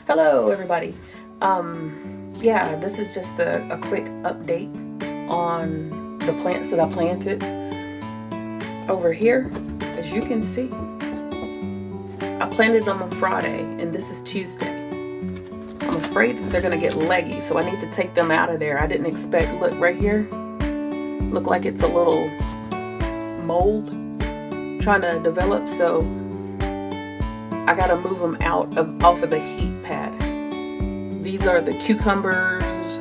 Hello everybody. Yeah, this is just a quick update on the plants that I planted over here. As you can see, I planted them on Friday and this is Tuesday. I'm afraid they're gonna get leggy, so I need to take them out of there. I didn't expect, look right here, look like it's a little mold trying to develop, so I gotta move them off of the heat pad. These are the cucumbers,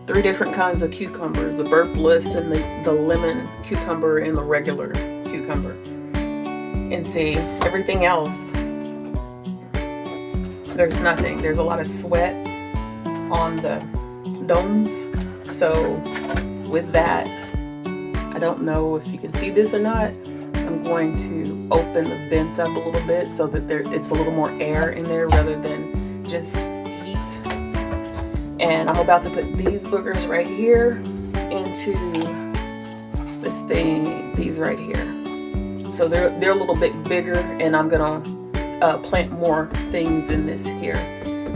3 different kinds of cucumbers, the burpless and the lemon cucumber and the regular cucumber. And see, everything else, there's nothing. There's a lot of sweat on the domes. So with that, I don't know if you can see this or not. I'm going to open the vent up a little bit so that it's a little more air in there rather than just heat. And I'm about to put these boogers right here into this thing, these right here. So they're a little bit bigger, and I'm gonna plant more things in this here.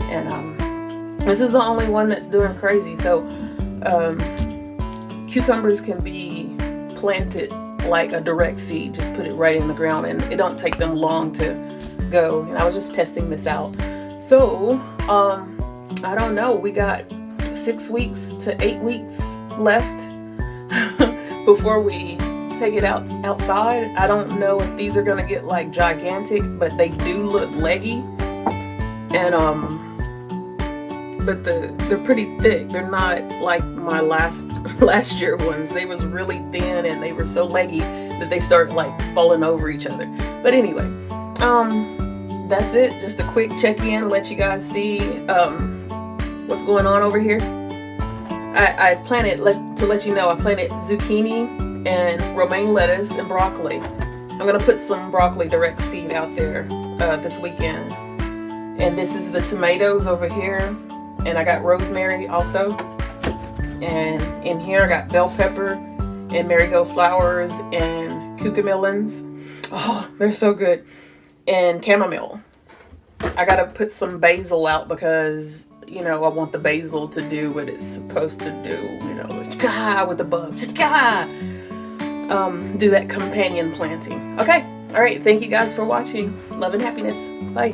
And this is the only one that's doing crazy. So cucumbers can be planted like a direct seed, just put it right in the ground, and it don't take them long to go. And I was just testing this out. So I don't know, we got 6 weeks to 8 weeks left before we take it outside. I don't know if these are gonna get like gigantic, but they do look leggy. And but they're pretty thick. They're not like my last year ones. They was really thin and they were so leggy that they started like falling over each other. But anyway, that's it. Just a quick check-in, let you guys see what's going on over here. I planted, to let you know, I planted zucchini and romaine lettuce and broccoli. I'm gonna put some broccoli direct seed out there this weekend. And this is the tomatoes over here. And I got rosemary also. And in here I got bell pepper and marigold flowers and cucamelons. Oh, they're so good. And chamomile. I gotta put some basil out because, you know, I want the basil to do what it's supposed to do. You know, like, with the bugs. Do that companion planting. Okay. All right. Thank you guys for watching. Love and happiness. Bye.